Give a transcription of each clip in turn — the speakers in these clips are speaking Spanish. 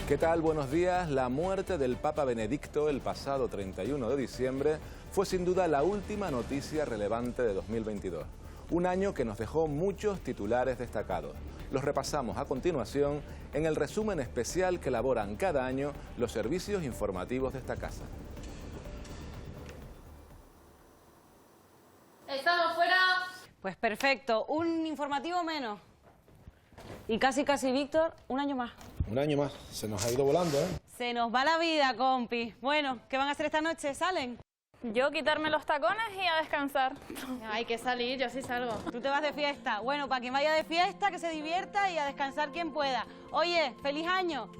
¿Qué tal? Buenos días. La muerte del Papa Benedicto el pasado 31 de diciembre fue sin duda la última noticia relevante de 2022. Un año que nos dejó muchos titulares destacados. Los repasamos a continuación en el resumen especial que elaboran cada año los servicios informativos de esta casa. ¡Estamos fuera! Pues perfecto, un informativo menos. Y casi, Víctor, un año más. Un año más, se nos ha ido volando, ¿eh? Se nos va la vida, compi. Bueno, ¿qué van a hacer esta noche? ¿Salen? Yo quitarme los tacones y a descansar. Hay que salir, yo sí salgo. Tú te vas de fiesta. Bueno, para quien vaya de fiesta, que se divierta y a descansar quien pueda. Oye, ¡feliz año!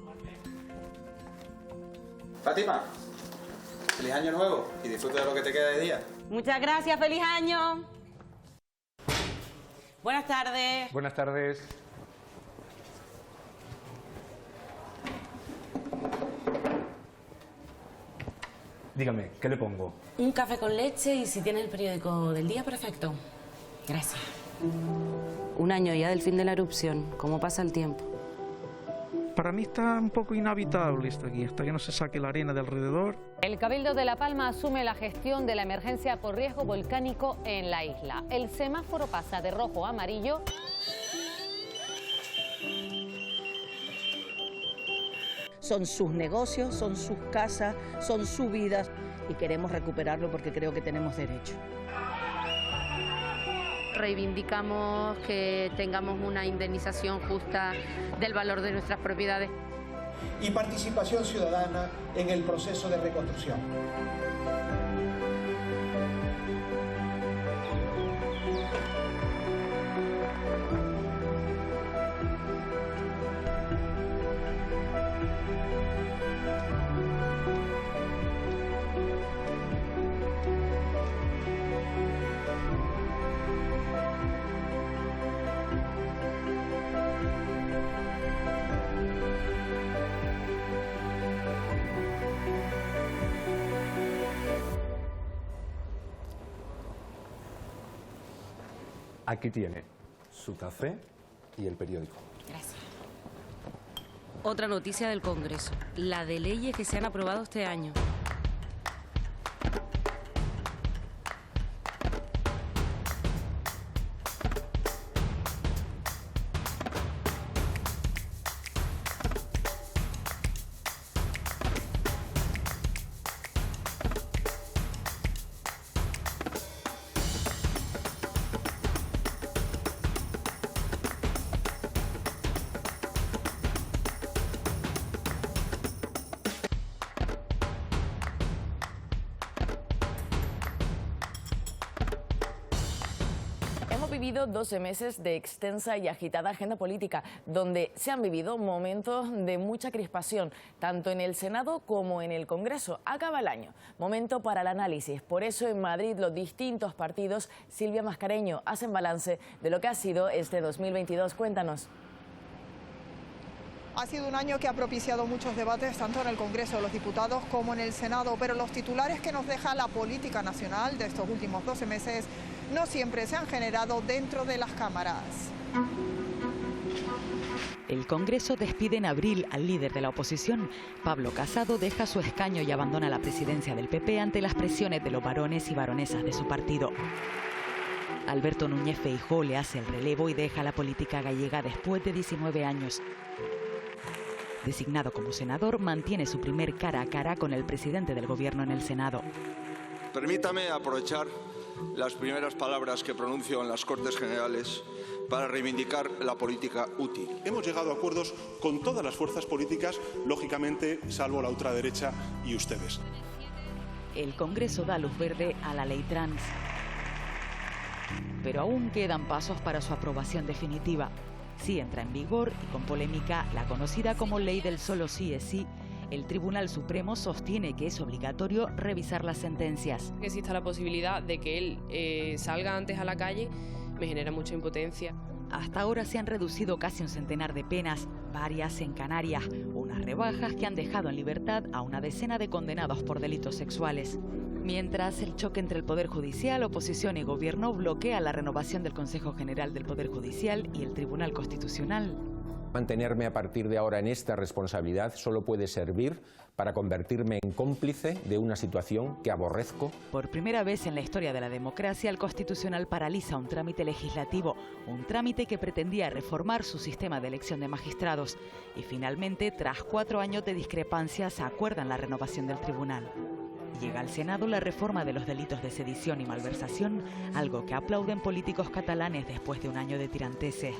Fátima, feliz año nuevo y disfruta de lo que te queda de día. Muchas gracias, ¡feliz año! Buenas tardes. Buenas tardes. Dígame, ¿qué le pongo? Un café con leche y si tienes el periódico del día, perfecto. Gracias. Un año ya del fin de la erupción. ¿Cómo pasa el tiempo? Para mí está un poco inhabitable esto aquí, hasta que no se saque la arena de alrededor. El Cabildo de La Palma asume la gestión de la emergencia por riesgo volcánico en la isla. El semáforo pasa de rojo a amarillo. Son sus negocios, son sus casas, son sus vidas y queremos recuperarlo porque creo que tenemos derecho. Reivindicamos que tengamos una indemnización justa del valor de nuestras propiedades. Y participación ciudadana en el proceso de reconstrucción. Aquí tiene su café y el periódico. Gracias. Otra noticia del Congreso. La de leyes que se han aprobado este año. Hemos vivido 12 meses de extensa y agitada agenda política, donde se han vivido momentos de mucha crispación, tanto en el Senado como en el Congreso. Acaba el año, momento para el análisis. Por eso en Madrid los distintos partidos, Silvia Mascareño, hacen balance de lo que ha sido este 2022. Cuéntanos. Ha sido un año que ha propiciado muchos debates, tanto en el Congreso de los Diputados como en el Senado, pero los titulares que nos deja la política nacional de estos últimos 12 meses no siempre se han generado dentro de las cámaras. El Congreso despide en abril al líder de la oposición. Pablo Casado deja su escaño y abandona la presidencia del PP ante las presiones de los varones y baronesas de su partido. Alberto Núñez Feijóo le hace el relevo y deja la política gallega después de 19 años. Designado como senador, mantiene su primer cara a cara con el presidente del gobierno en el Senado. Permítame aprovechar las primeras palabras que pronuncio en las Cortes Generales para reivindicar la política útil. Hemos llegado a acuerdos con todas las fuerzas políticas, lógicamente, salvo la ultraderecha y ustedes. El Congreso da luz verde a la ley trans, pero aún quedan pasos para su aprobación definitiva. Si entra en vigor y con polémica la conocida como ley del solo sí es sí, el Tribunal Supremo sostiene que es obligatorio revisar las sentencias. Que exista la posibilidad de que él salga antes a la calle me genera mucha impotencia. Hasta ahora se han reducido casi un centenar de penas, varias en Canarias, unas rebajas que han dejado en libertad a una decena de condenados por delitos sexuales. Mientras, el choque entre el Poder Judicial, oposición y Gobierno bloquea la renovación del Consejo General del Poder Judicial y el Tribunal Constitucional. Mantenerme a partir de ahora en esta responsabilidad solo puede servir para convertirme en cómplice de una situación que aborrezco. Por primera vez en la historia de la democracia, el Constitucional paraliza un trámite legislativo, un trámite que pretendía reformar su sistema de elección de magistrados. Y finalmente, tras 4 años de discrepancias, acuerdan la renovación del tribunal. Llega al Senado la reforma de los delitos de sedición y malversación, algo que aplauden políticos catalanes después de un año de tiranteses.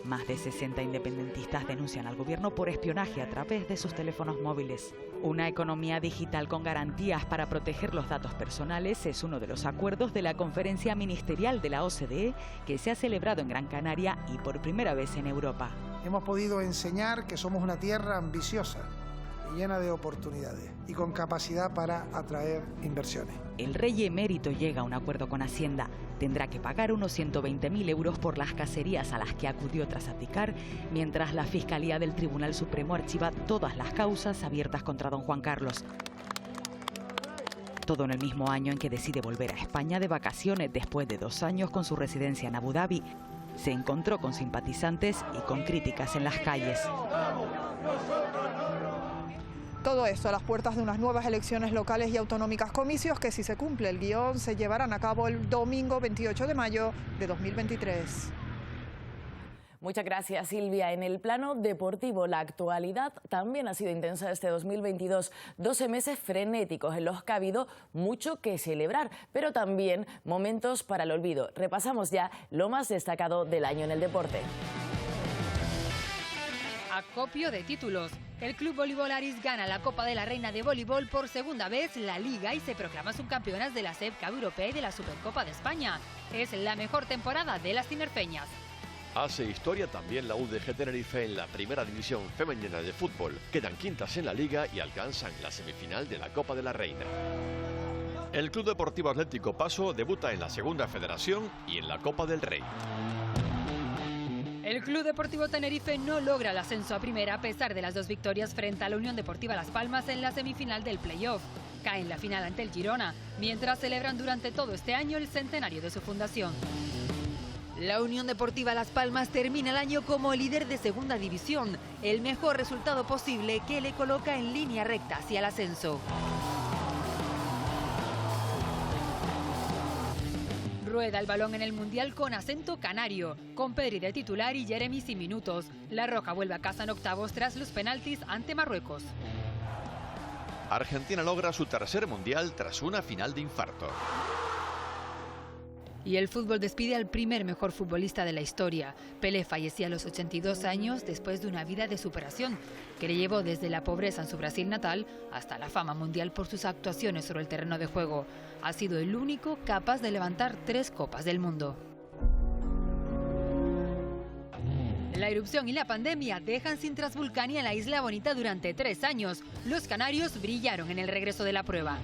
Más de 60 independentistas denuncian al gobierno por espionaje a través de sus teléfonos móviles. Una economía digital con garantías para proteger los datos personales es uno de los acuerdos de la conferencia ministerial de la OCDE que se ha celebrado en Gran Canaria y por primera vez en Europa. Hemos podido enseñar que somos una tierra ambiciosa y llena de oportunidades y con capacidad para atraer inversiones. El rey emérito llega a un acuerdo con Hacienda. Tendrá que pagar unos 120.000 euros por las cacerías a las que acudió tras abdicar, mientras la Fiscalía del Tribunal Supremo archiva todas las causas abiertas contra don Juan Carlos. Todo en el mismo año en que decide volver a España de vacaciones después de 2 años con su residencia en Abu Dhabi. Se encontró con simpatizantes y con críticas en las calles. Todo esto a las puertas de unas nuevas elecciones locales y autonómicas, comicios que, si se cumple el guión, se llevarán a cabo el domingo 28 de mayo de 2023. Muchas gracias, Silvia. En el plano deportivo, la actualidad también ha sido intensa este 2022. 12 meses frenéticos en los que ha habido mucho que celebrar, pero también momentos para el olvido. Repasamos ya lo más destacado del año en el deporte. Acopio de títulos. El Club Voleibol Aris gana la Copa de la Reina de Voleibol por segunda vez, la Liga, y se proclama subcampeonas de la SEP Cup Europea y de la Supercopa de España. Es la mejor temporada de las tinerfeñas. Hace historia también la UDG Tenerife en la primera división femenina de fútbol. Quedan quintas en la Liga y alcanzan la semifinal de la Copa de la Reina. El Club Deportivo Atlético Paso debuta en la Segunda Federación y en la Copa del Rey. El Club Deportivo Tenerife no logra el ascenso a primera a pesar de las 2 victorias frente a la Unión Deportiva Las Palmas en la semifinal del playoff. Cae en la final ante el Girona, mientras celebran durante todo este año el centenario de su fundación. La Unión Deportiva Las Palmas termina el año como líder de segunda división, el mejor resultado posible que le coloca en línea recta hacia el ascenso. Rueda el balón en el Mundial con acento canario, con Pedri de titular y Jeremy sin minutos. La Roja vuelve a casa en octavos tras los penaltis ante Marruecos. Argentina logra su tercer Mundial tras una final de infarto. Y el fútbol despide al primer mejor futbolista de la historia. Pelé fallecía a los 82 años después de una vida de superación que le llevó desde la pobreza en su Brasil natal hasta la fama mundial por sus actuaciones sobre el terreno de juego. Ha sido el único capaz de levantar 3 copas del mundo. La erupción y la pandemia dejan sin Transvulcania en la Isla Bonita durante 3 años. Los canarios brillaron en el regreso de la prueba.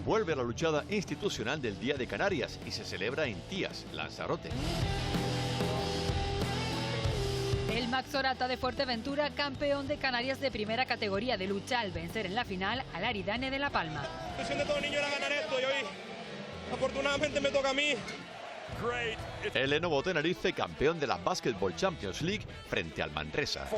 Vuelve a la luchada institucional del Día de Canarias y se celebra en Tías, Lanzarote. El Max Orata de Fuerteventura, campeón de Canarias de primera categoría de lucha, al vencer en la final al Aridane de La Palma. La ilusión de todo niño era ganar esto y hoy, afortunadamente, me toca a mí. El Lenovo Tenerife, campeón de la Basketball Champions League frente al Manresa.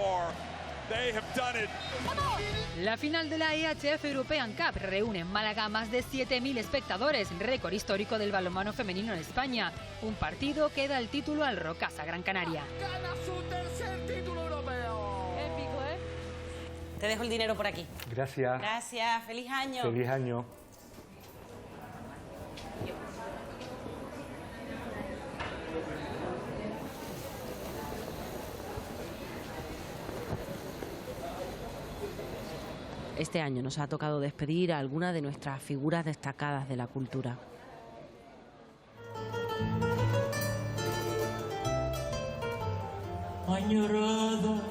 La final de la EHF European Cup reúne en Málaga más de 7.000 espectadores, récord histórico del balonmano femenino en España. Un partido que da el título al Rocasa Gran Canaria. Gana su tercer título europeo. Épico, ¿eh? Te dejo el dinero por aquí. Gracias. Gracias, feliz año. Feliz año. Este año nos ha tocado despedir a algunas de nuestras figuras destacadas de la cultura. Añorada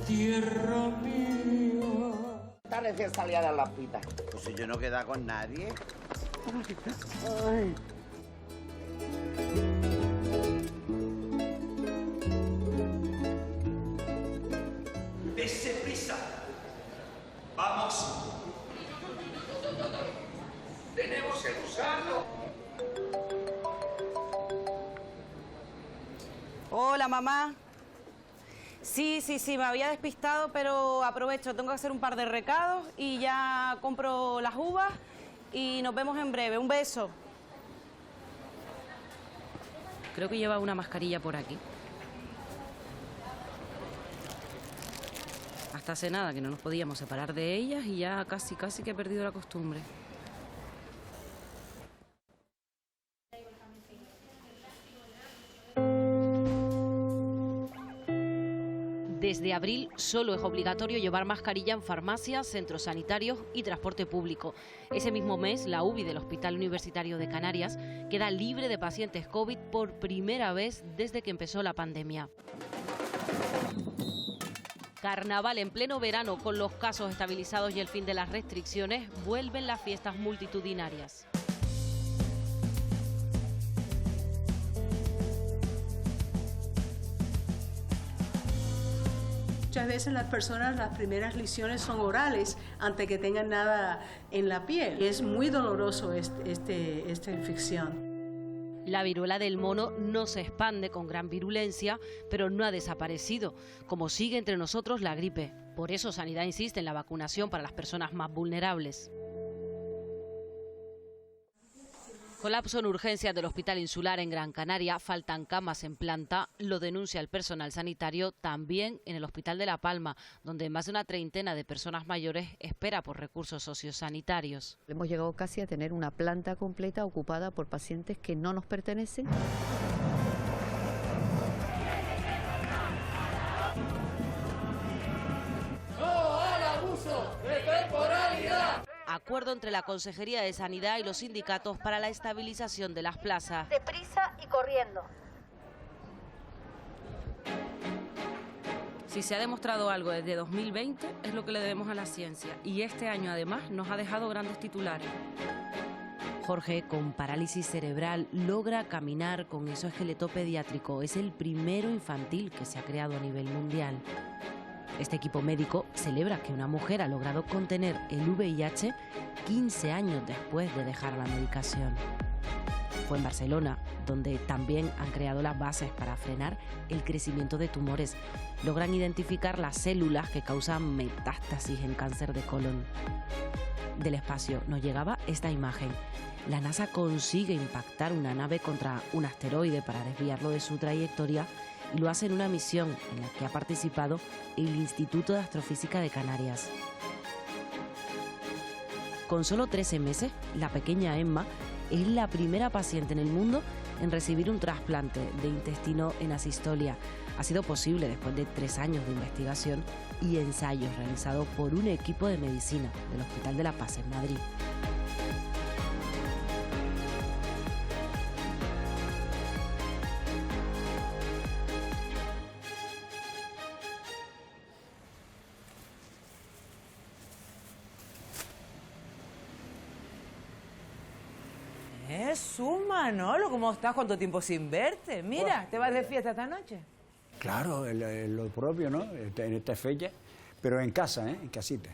tierra mía. Está recién salida de la pita. Pues si yo no queda con nadie. Ay. ¡Dese prisa! ¡Vamos! ¡Tenemos que usarlo! Hola, mamá. Sí, me había despistado, pero aprovecho, tengo que hacer un par de recados y ya compro las uvas y nos vemos en breve. Un beso. Creo que lleva una mascarilla por aquí. Hasta hace nada que no nos podíamos separar de ellas y ya casi que he perdido la costumbre. Desde abril solo es obligatorio llevar mascarilla en farmacias, centros sanitarios y transporte público. Ese mismo mes, la UBI del Hospital Universitario de Canarias queda libre de pacientes COVID por primera vez desde que empezó la pandemia. Carnaval en pleno verano, con los casos estabilizados y el fin de las restricciones, vuelven las fiestas multitudinarias. Muchas veces las personas, las primeras lesiones son orales antes que tengan nada en la piel. Es muy doloroso esta infección. La viruela del mono no se expande con gran virulencia, pero no ha desaparecido, como sigue entre nosotros la gripe. Por eso Sanidad insiste en la vacunación para las personas más vulnerables. Colapso en urgencias del Hospital Insular en Gran Canaria, faltan camas en planta, lo denuncia el personal sanitario también en el Hospital de La Palma, donde más de una treintena de personas mayores espera por recursos sociosanitarios. Hemos llegado casi a tener una planta completa ocupada por pacientes que no nos pertenecen. ¡No al abuso de temporalidad! Acuerdo entre la Consejería de Sanidad y los sindicatos para la estabilización de las plazas. Deprisa y corriendo. Si se ha demostrado algo desde 2020 es lo que le debemos a la ciencia. Y este año además nos ha dejado grandes titulares. Jorge, con parálisis cerebral, logra caminar con exoesqueleto pediátrico. Es el primero infantil que se ha creado a nivel mundial. Este equipo médico celebra que una mujer ha logrado contener el VIH 15 años después de dejar la medicación. Fue en Barcelona, donde también han creado las bases para frenar el crecimiento de tumores. Logran identificar las células que causan metástasis en cáncer de colon. Del espacio nos llegaba esta imagen. La NASA consigue impactar una nave contra un asteroide para desviarlo de su trayectoria y lo hace en una misión en la que ha participado el Instituto de Astrofísica de Canarias. Con solo 13 meses, la pequeña Emma es la primera paciente en el mundo en recibir un trasplante de intestino en asistolia. Ha sido posible después de 3 años de investigación y ensayos realizados por un equipo de medicina del Hospital de la Paz en Madrid. Manolo, ¿cómo estás? ¿Cuánto tiempo sin verte? Mira, ¿te vas de fiesta esta noche? Claro, lo propio, ¿no? En esta fecha, pero en casa, en casita.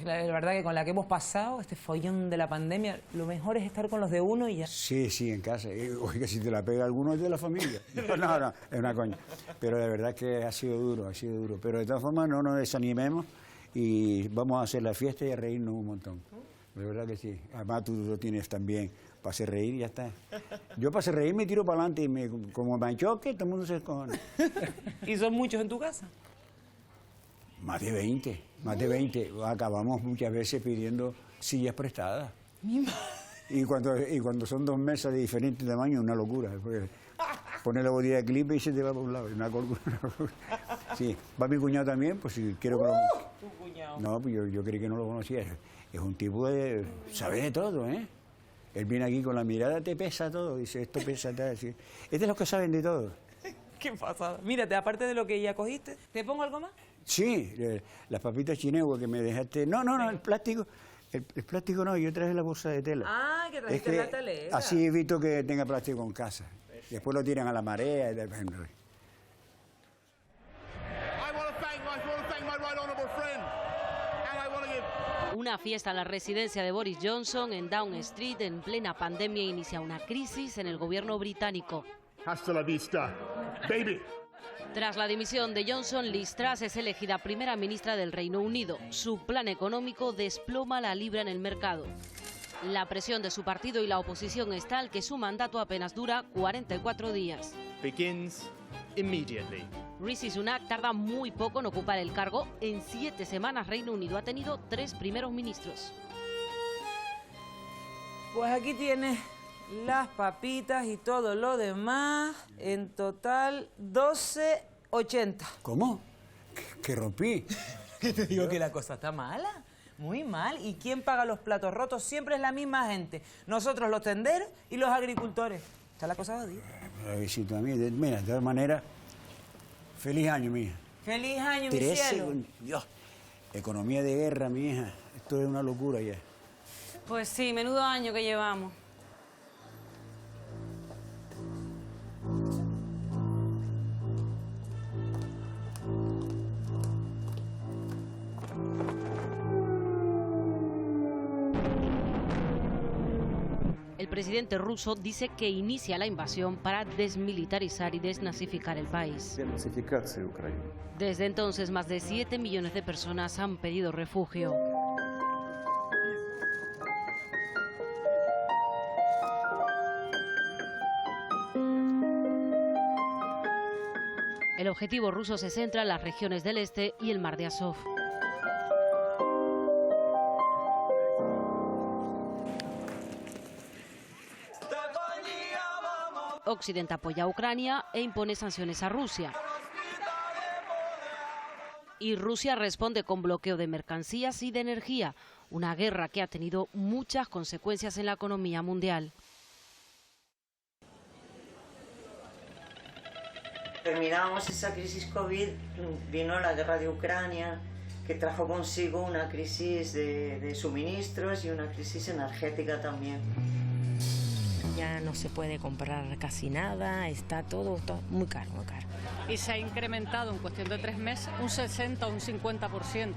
La verdad que con la que hemos pasado, este follón de la pandemia, lo mejor es estar con los de uno y ya. Sí, en casa. Oiga, si te la pega alguno es de la familia. No, es una coña. Pero de verdad que ha sido duro. Pero de todas formas no nos desanimemos y vamos a hacer la fiesta y a reírnos un montón. De verdad que sí. Además tú lo tienes también. Para hacer reír y ya está. Yo para hacer reír me tiro para adelante y como me choque, todo el mundo se escojona. ¿Y son muchos en tu casa? Más de 20. Acabamos muchas veces pidiendo sillas prestadas. Y cuando son 2 mesas de diferente tamaño, una locura. Pones la botella de clip y se te va por un lado. Una locura. Sí, va mi cuñado también, pues si quiero que lo... ¿Tu cuñado? No, pues yo creí que no lo conocía. Es un tipo de... sabe de todo, ¿eh? Él viene aquí con la mirada, te pesa todo, dice, esto pesa, tal. Es de los que saben de todo. Qué pasada. Mírate, aparte de lo que ya cogiste, ¿te pongo algo más? Sí, las papitas chinegua que me dejaste. No, el plástico. El plástico no, yo traje la bolsa de tela. Ah, que trajiste la telera. Así evito que tenga plástico en casa. Después lo tiran a la marea. Y Una fiesta en la residencia de Boris Johnson en Downing Street en plena pandemia inicia una crisis en el gobierno británico. Hasta la vista, baby. Tras la dimisión de Johnson, Liz Truss es elegida primera ministra del Reino Unido. Su plan económico desploma la libra en el mercado. La presión de su partido y la oposición es tal que su mandato apenas dura 44 días. Begins immediately. Rishi Sunak tarda muy poco en ocupar el cargo. En 7 semanas Reino Unido ha tenido 3 primeros ministros. Pues aquí tienes las papitas y todo lo demás. En total, 12,80. ¿Cómo? ¿Que rompí? ¿Qué te digo? Que la cosa está mala. Muy mal. ¿Y quién paga los platos rotos? Siempre es la misma gente. Nosotros los tenderos y los agricultores. Está la cosa jodida. Visito a mí. Mira, de todas maneras, feliz año, mija. Feliz año, mi cielo. Dios, economía de guerra, mi hija. Esto es una locura ya. Pues sí, menudo año que llevamos. El presidente ruso dice que inicia la invasión para desmilitarizar y desnazificar el país. Desde entonces, más de 7 millones de personas han pedido refugio. El objetivo ruso se centra en las regiones del este y el mar de Azov. Occidente apoya a Ucrania e impone sanciones a Rusia. Y Rusia responde con bloqueo de mercancías y de energía, una guerra que ha tenido muchas consecuencias en la economía mundial. Terminábamos esa crisis COVID, vino la guerra de Ucrania, que trajo consigo una crisis de suministros y una crisis energética también. Ya no se puede comprar casi nada, está todo muy caro, muy caro. Y se ha incrementado en cuestión de 3 meses un 60 o un 50%.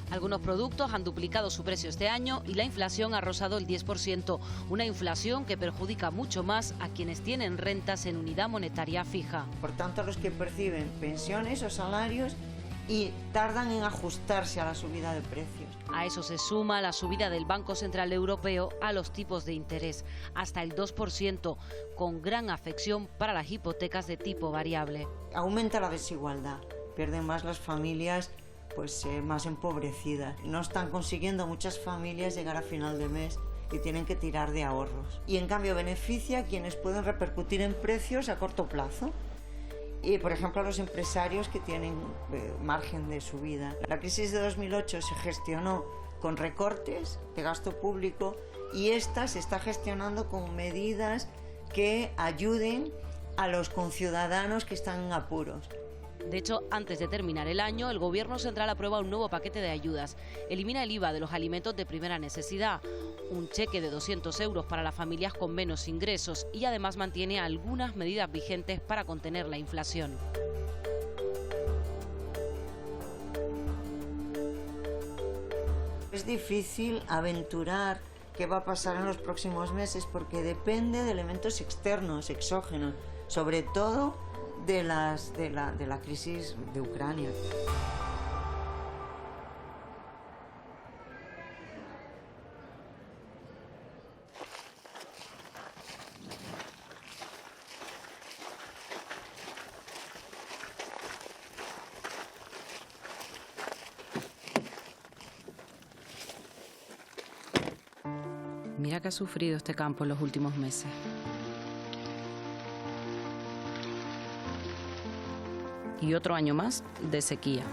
Algunos productos han duplicado su precio este año y la inflación ha rozado el 10%, una inflación que perjudica mucho más a quienes tienen rentas en unidad monetaria fija. Por tanto, a los que perciben pensiones o salarios y tardan en ajustarse a la subida de precios. A eso se suma la subida del Banco Central Europeo a los tipos de interés, hasta el 2%, con gran afección para las hipotecas de tipo variable. Aumenta la desigualdad, pierden más las familias más empobrecidas. No están consiguiendo muchas familias llegar a final de mes y tienen que tirar de ahorros. Y en cambio beneficia a quienes pueden repercutir en precios a corto plazo. Y, por ejemplo, a los empresarios que tienen margen de subida. La crisis de 2008 se gestionó con recortes de gasto público y esta se está gestionando con medidas que ayuden a los conciudadanos que están en apuros. De hecho, antes de terminar el año, el Gobierno Central aprueba un nuevo paquete de ayudas. Elimina el IVA de los alimentos de primera necesidad, un cheque de 200 euros para las familias con menos ingresos y además mantiene algunas medidas vigentes para contener la inflación. Es difícil aventurar qué va a pasar en los próximos meses porque depende de elementos externos, exógenos, sobre todo de la crisis de Ucrania. Mira que ha sufrido este campo en los últimos meses. Y otro año más de sequía.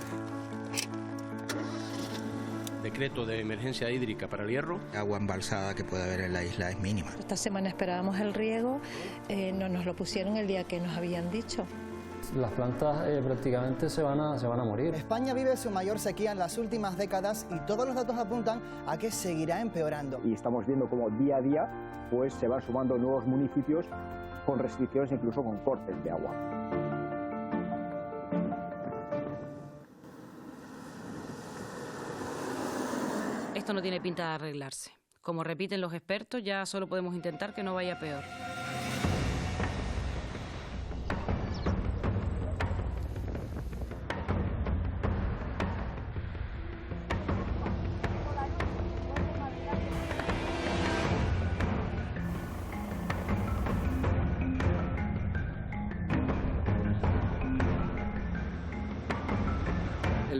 Decreto de emergencia hídrica para el Hierro. Agua embalsada que puede haber en la isla es mínima. Esta semana esperábamos el riego, no nos lo pusieron el día que nos habían dicho. Las plantas prácticamente se van a morir. España vive su mayor sequía en las últimas décadas y todos los datos apuntan a que seguirá empeorando. Y estamos viendo cómo día a día se van sumando nuevos municipios con restricciones, incluso con cortes de agua. Esto no tiene pinta de arreglarse. Como repiten los expertos, ya solo podemos intentar que no vaya peor.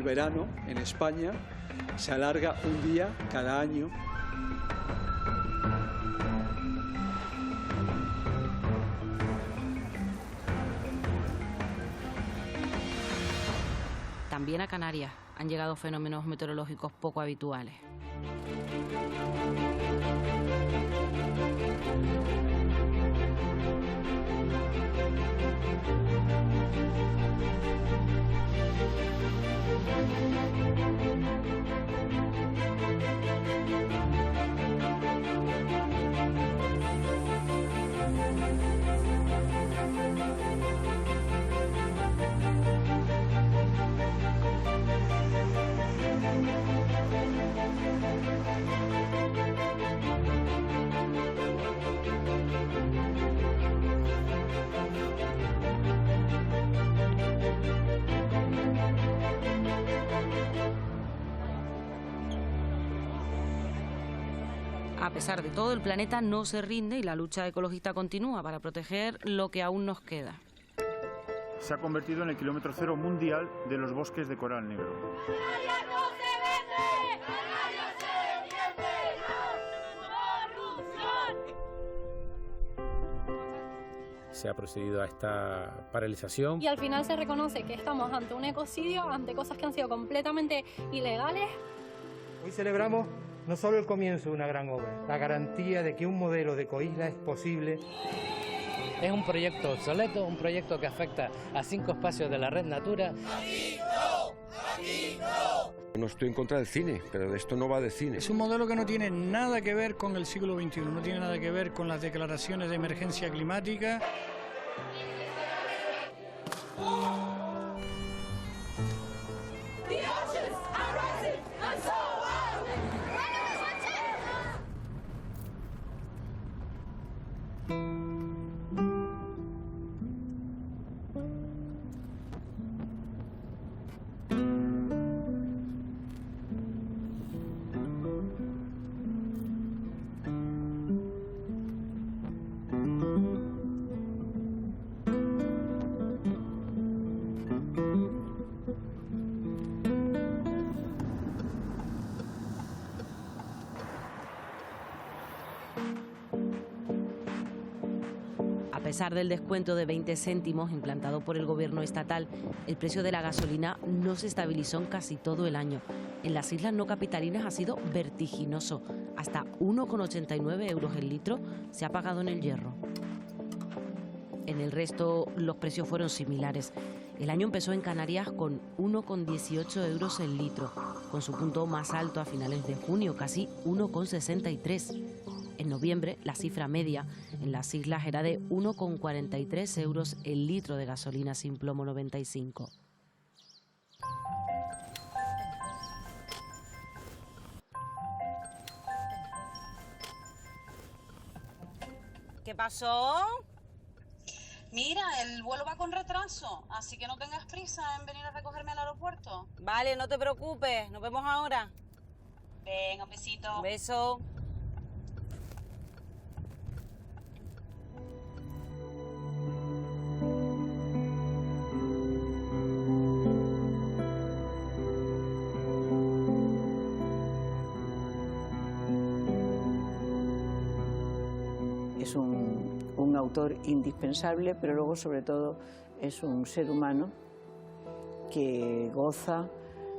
verano en España se alarga un día cada año. También a Canarias han llegado fenómenos meteorológicos poco habituales. A pesar de todo, el planeta no se rinde y la lucha ecologista continúa para proteger lo que aún nos queda. Se ha convertido en el kilómetro cero mundial de los bosques de coral negro. ¡Canarias no se vende! ¡Canarias se defiende! ¡No! Se ha procedido a esta paralización. Y al final se reconoce que estamos ante un ecocidio, ante cosas que han sido completamente ilegales. Hoy celebramos no solo el comienzo de una gran obra, la garantía de que un modelo de ecoisla es posible. Es un proyecto obsoleto, un proyecto que afecta a 5 espacios de la red Natura. ¡Aquí no! ¡Aquí no! No estoy en contra del cine, pero esto no va de cine. Es un modelo que no tiene nada que ver con el siglo XXI, no tiene nada que ver con las declaraciones de emergencia climática. A pesar del descuento de 20 céntimos implantado por el gobierno estatal, el precio de la gasolina no se estabilizó en casi todo el año. En las islas no capitalinas ha sido vertiginoso. Hasta 1,89 euros el litro se ha pagado en el Hierro. En el resto los precios fueron similares. El año empezó en Canarias con 1,18 euros el litro, con su punto más alto a finales de junio, casi 1,63. En noviembre, la cifra media en las islas era de 1,43 euros el litro de gasolina sin plomo 95. ¿Qué pasó? Mira, el vuelo va con retraso, así que no tengas prisa en venir a recogerme al aeropuerto. Vale, no te preocupes, nos vemos ahora. Venga, un besito. Un beso. Es un autor indispensable, pero luego sobre todo es un ser humano que goza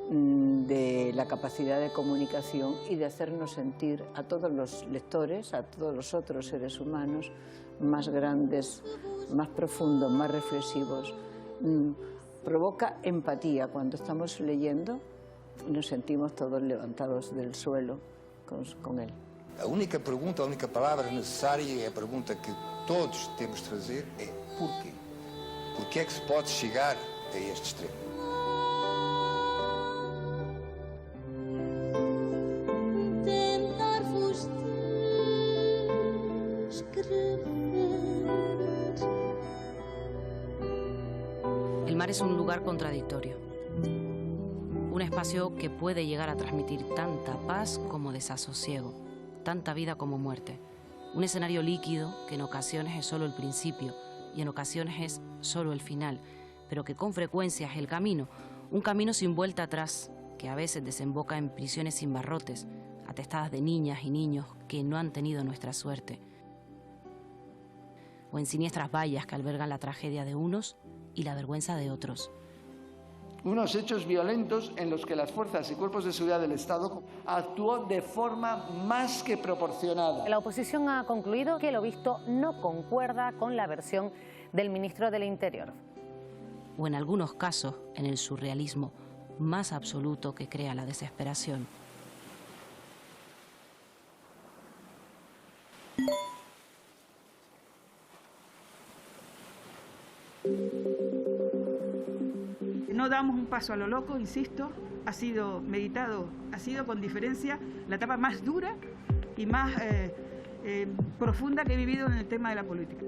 de la capacidad de comunicación y de hacernos sentir a todos los lectores, a todos los otros seres humanos, más grandes, más profundos, más reflexivos. Provoca empatía cuando estamos leyendo y nos sentimos todos levantados del suelo con él. A única pergunta, a única palavra necessária e a pergunta que todos temos de fazer é porquê? Porquê é que se pode chegar a este extremo? Tentar-vos descrever. El mar es un lugar contradictorio. Un espacio que puede llegar a transmitir tanta paz como desasosiego, tanta vida como muerte. Un escenario líquido que en ocasiones es solo el principio y en ocasiones es solo el final, pero que con frecuencia es el camino. Un camino sin vuelta atrás, que a veces desemboca en prisiones sin barrotes, atestadas de niñas y niños que no han tenido nuestra suerte, o en siniestras vallas que albergan la tragedia de unos y la vergüenza de otros. Unos hechos violentos en los que las fuerzas y cuerpos de seguridad del Estado actuó de forma más que proporcionada. La oposición ha concluido que lo visto no concuerda con la versión del ministro del Interior. O en algunos casos, en el surrealismo más absoluto que crea la desesperación. No damos un paso a lo loco, insisto, ha sido meditado, ha sido con diferencia la etapa más dura y más profunda que he vivido en el tema de la política.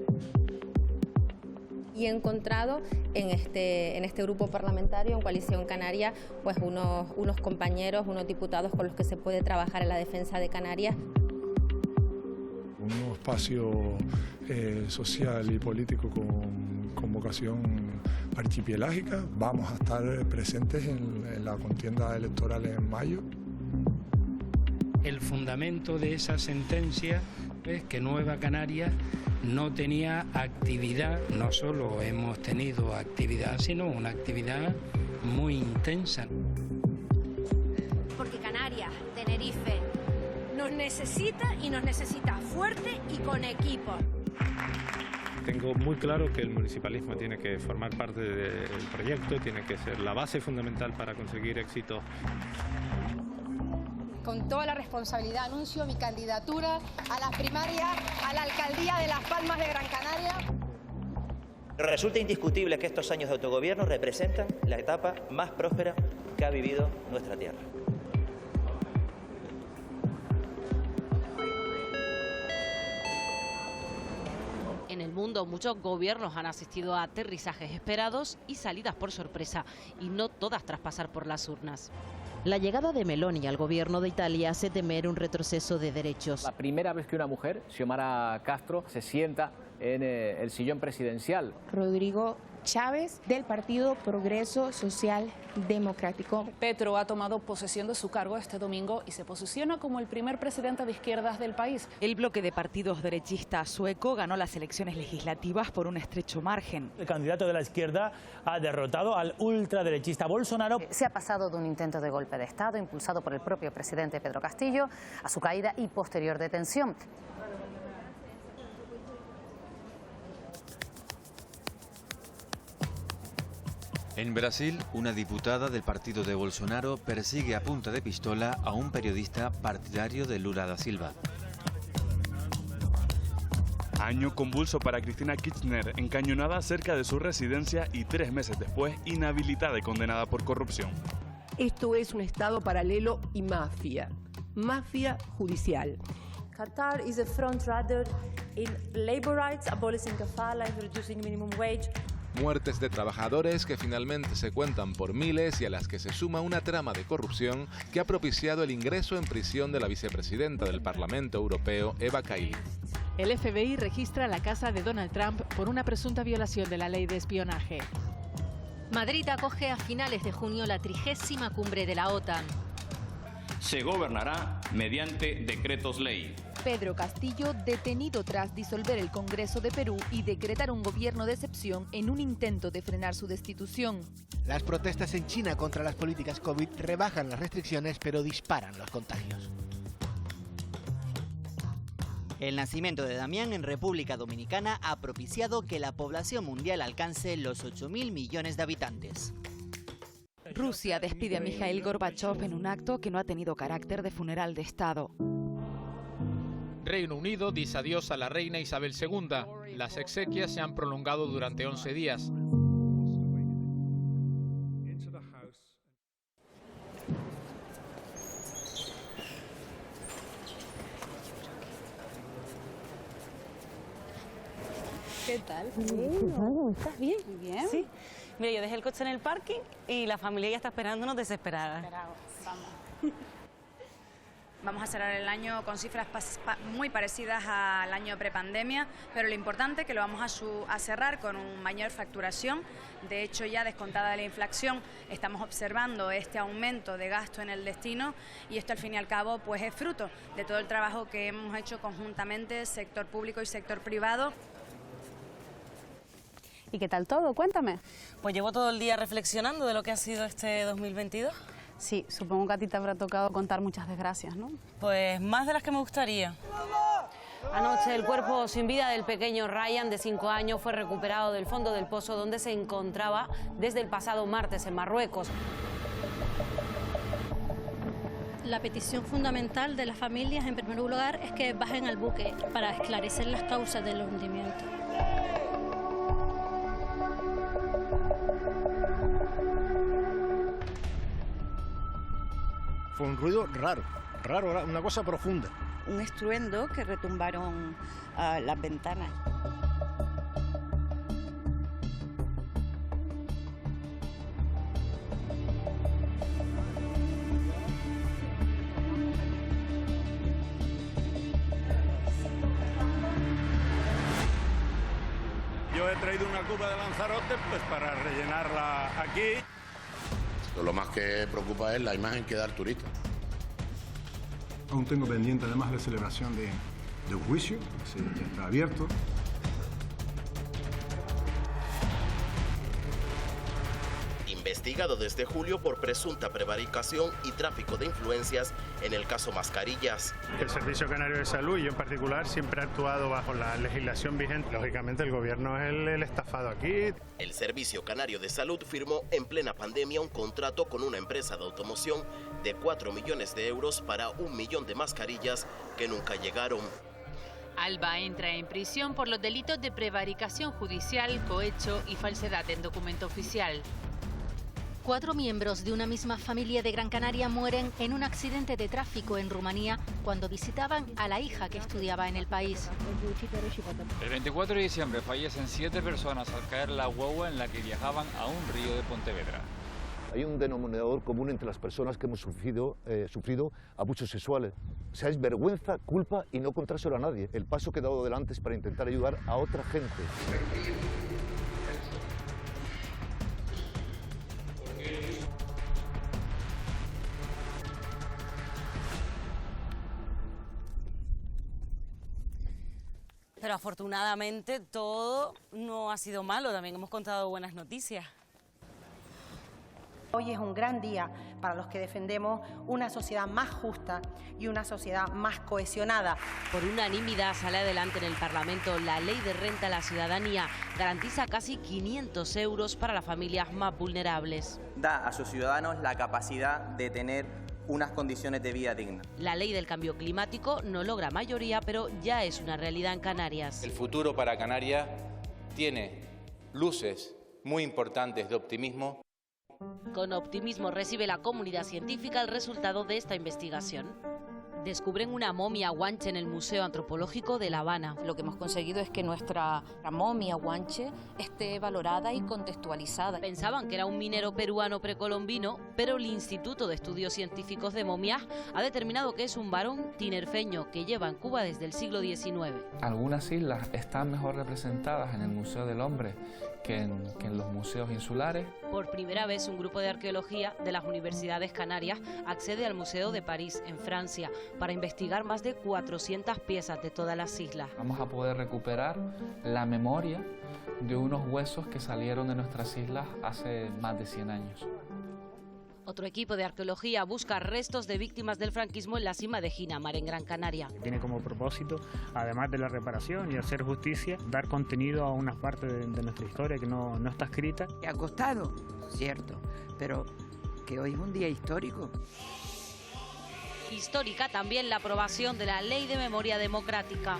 Y he encontrado en este grupo parlamentario, en Coalición Canaria, pues unos compañeros, unos diputados con los que se puede trabajar en la defensa de Canarias. Un nuevo espacio social y político con vocación archipelágica. Vamos a estar presentes en la contienda electoral en mayo. El fundamento de esa sentencia es que Nueva Canarias no tenía actividad, no solo hemos tenido actividad, sino una actividad muy intensa. Porque Canarias, Tenerife, nos necesita y nos necesita fuerte y con equipo. Tengo muy claro que el municipalismo tiene que formar parte del proyecto, tiene que ser la base fundamental para conseguir éxito. Con toda la responsabilidad anuncio mi candidatura a las primarias a la alcaldía de Las Palmas de Gran Canaria. Resulta indiscutible que estos años de autogobierno representan la etapa más próspera que ha vivido nuestra tierra. En el mundo, muchos gobiernos han asistido a aterrizajes esperados y salidas por sorpresa, y no todas tras pasar por las urnas. La llegada de Meloni al gobierno de Italia hace temer un retroceso de derechos. La primera vez que una mujer, Xiomara Castro, se sienta en el sillón presidencial. Rodrigo Chávez, del Partido Progreso Social Democrático. Petro ha tomado posesión de su cargo este domingo y se posiciona como el primer presidente de izquierdas del país. El bloque de partidos derechistas sueco ganó las elecciones legislativas por un estrecho margen. El candidato de la izquierda ha derrotado al ultraderechista Bolsonaro. Se ha pasado de un intento de golpe de Estado impulsado por el propio presidente Pedro Castillo a su caída y posterior detención. En Brasil, una diputada del partido de Bolsonaro persigue a punta de pistola a un periodista partidario de Lula da Silva. Año convulso para Cristina Kirchner, encañonada cerca de su residencia y 3 meses después inhabilitada y condenada por corrupción. Esto es un estado paralelo y mafia judicial. Qatar is a frontrunner in labor rights, abolishing kafala and reducing minimum wage. Muertes de trabajadores que finalmente se cuentan por miles y a las que se suma una trama de corrupción que ha propiciado el ingreso en prisión de la vicepresidenta del Parlamento Europeo, Eva Kaili. El FBI registra la casa de Donald Trump por una presunta violación de la ley de espionaje. Madrid acoge a finales de junio la 30ª cumbre de la OTAN. Se gobernará mediante decretos ley. Pedro Castillo detenido tras disolver el Congreso de Perú y decretar un gobierno de excepción en un intento de frenar su destitución. Las protestas en China contra las políticas COVID rebajan las restricciones pero disparan los contagios. El nacimiento de Damián en República Dominicana ha propiciado que la población mundial alcance los 8.000 millones de habitantes. Rusia despide a Mikhail Gorbachev en un acto que no ha tenido carácter de funeral de Estado. Reino Unido dice adiós a la reina Isabel II. Las exequias se han prolongado durante 11 días. ¿Qué tal? ¿Estás bien? Muy bien. Sí. Mira, yo dejé el coche en el parking y la familia ya está esperándonos desesperada. Vamos. Vamos a cerrar el año con cifras muy parecidas al año prepandemia, pero lo importante es que lo vamos a cerrar con una mayor facturación. De hecho, ya descontada de la inflación, estamos observando este aumento de gasto en el destino y esto al fin y al cabo pues es fruto de todo el trabajo que hemos hecho conjuntamente, sector público y sector privado. ¿Y qué tal todo? Cuéntame. Pues llevo todo el día reflexionando de lo que ha sido este 2022. Sí, supongo que a ti te habrá tocado contar muchas desgracias, ¿no? Pues más de las que me gustaría. Anoche el cuerpo sin vida del pequeño Ryan de 5 años fue recuperado del fondo del pozo donde se encontraba desde el pasado martes en Marruecos. La petición fundamental de las familias, en primer lugar, es que bajen al buque para esclarecer las causas del hundimiento. Fue un ruido raro, una cosa profunda. Un estruendo que retumbaron las ventanas. Yo he traído una cuba de Lanzarote pues para rellenarla aquí. Lo más que preocupa es la imagen que da el turista. Aún tengo pendiente además la celebración de un juicio, que ya está abierto. Investigado desde julio por presunta prevaricación y tráfico de influencias en el caso Mascarillas. El Servicio Canario de Salud y yo en particular siempre ha actuado bajo la legislación vigente. Lógicamente el gobierno es el estafado aquí. El Servicio Canario de Salud firmó en plena pandemia un contrato con una empresa de automoción de 4 millones de euros para 1 millón de mascarillas que nunca llegaron. Alba entra en prisión por los delitos de prevaricación judicial, cohecho y falsedad en documento oficial. 4 miembros de una misma familia de Gran Canaria mueren en un accidente de tráfico en Rumanía cuando visitaban a la hija que estudiaba en el país. El 24 de diciembre fallecen 7 personas al caer la guagua en la que viajaban a un río de Pontevedra. Hay un denominador común entre las personas que hemos sufrido abusos sexuales. O sea, es vergüenza, culpa y no contárselo a nadie. El paso que he dado adelante es para intentar ayudar a otra gente. Pero afortunadamente todo no ha sido malo, también hemos contado buenas noticias. Hoy es un gran día para los que defendemos una sociedad más justa y una sociedad más cohesionada. Por unanimidad sale adelante en el Parlamento la Ley de Renta a la Ciudadanía. Garantiza casi 500 euros para las familias más vulnerables. Da a sus ciudadanos la capacidad de tener unas condiciones de vida dignas. La Ley del Cambio Climático no logra mayoría, pero ya es una realidad en Canarias. El futuro para Canarias tiene luces muy importantes de optimismo. Con optimismo recibe la comunidad científica el resultado de esta investigación. Descubren una momia guanche en el Museo Antropológico de La Habana. Lo que hemos conseguido es que nuestra momia guanche esté valorada y contextualizada. Pensaban que era un minero peruano precolombino, pero el Instituto de Estudios Científicos de Momias ha determinado que es un varón tinerfeño que lleva en Cuba desde el siglo XIX. Algunas islas están mejor representadas en el Museo del Hombre que en los museos insulares. Por primera vez, un grupo de arqueología de las Universidades Canarias accede al Museo de París, en Francia, para investigar más de 400 piezas de todas las islas. Vamos a poder recuperar la memoria de unos huesos que salieron de nuestras islas hace más de 100 años. Otro equipo de arqueología busca restos de víctimas del franquismo en la cima de Ginamar, en Gran Canaria. Tiene como propósito, además de la reparación y hacer justicia, dar contenido a una parte de nuestra historia que no está escrita. Ha costado, cierto, pero que hoy es un día histórico. Histórica también la aprobación de la Ley de Memoria Democrática.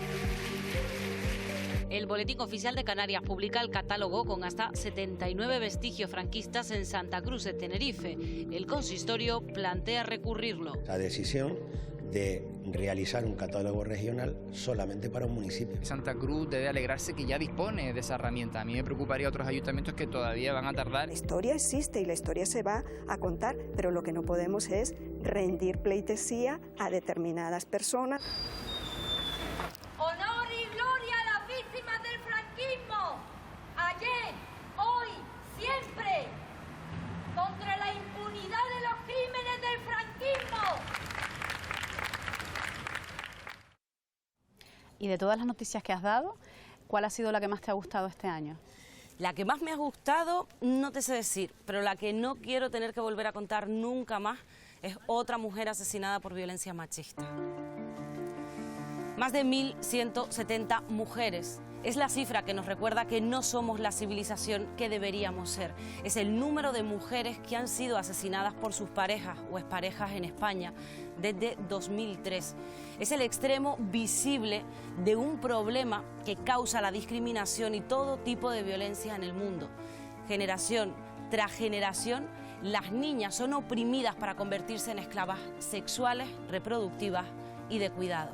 El Boletín Oficial de Canarias publica el catálogo con hasta 79 vestigios franquistas en Santa Cruz de Tenerife. El consistorio plantea recurrirlo. La decisión de realizar un catálogo regional solamente para un municipio. Santa Cruz debe alegrarse que ya dispone de esa herramienta. A mí me preocuparía otros ayuntamientos que todavía van a tardar. La historia existe y la historia se va a contar, pero lo que no podemos es rendir pleitesía a determinadas personas. Honor y gloria a las víctimas del franquismo. Ayer, hoy, siempre, contra la impunidad de los crímenes del franquismo. Y de todas las noticias que has dado, ¿cuál ha sido la que más te ha gustado este año? La que más me ha gustado, no te sé decir, pero la que no quiero tener que volver a contar nunca más es otra mujer asesinada por violencia machista. Más de 1.170 mujeres. Es la cifra que nos recuerda que no somos la civilización que deberíamos ser. Es el número de mujeres que han sido asesinadas por sus parejas o exparejas en España desde 2003. Es el extremo visible de un problema que causa la discriminación y todo tipo de violencia en el mundo. Generación tras generación, las niñas son oprimidas para convertirse en esclavas sexuales, reproductivas y de cuidado.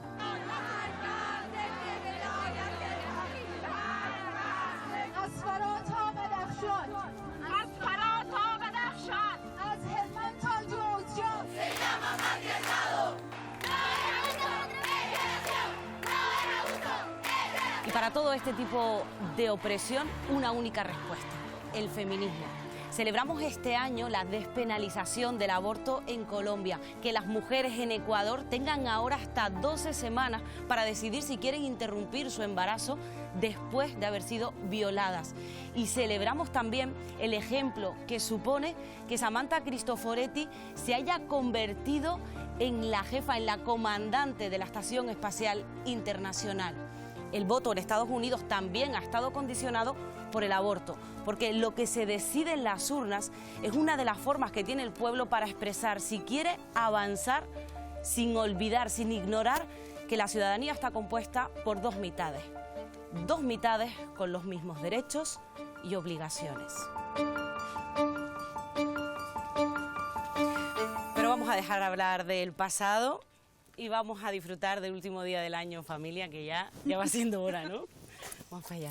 Y para todo este tipo de opresión, una única respuesta: el feminismo. Celebramos este año la despenalización del aborto en Colombia, que las mujeres en Ecuador tengan ahora hasta 12 semanas para decidir si quieren interrumpir su embarazo después de haber sido violadas. Y celebramos también el ejemplo que supone que Samantha Cristoforetti se haya convertido en la jefa, en la comandante de la Estación Espacial Internacional. El voto en Estados Unidos también ha estado condicionado por el aborto, porque lo que se decide en las urnas es una de las formas que tiene el pueblo para expresar si quiere avanzar sin olvidar, sin ignorar que la ciudadanía está compuesta por dos mitades con los mismos derechos y obligaciones. Pero vamos a dejar hablar del pasado y vamos a disfrutar del último día del año en familia, que ya va siendo hora, ¿no? Vamos para allá.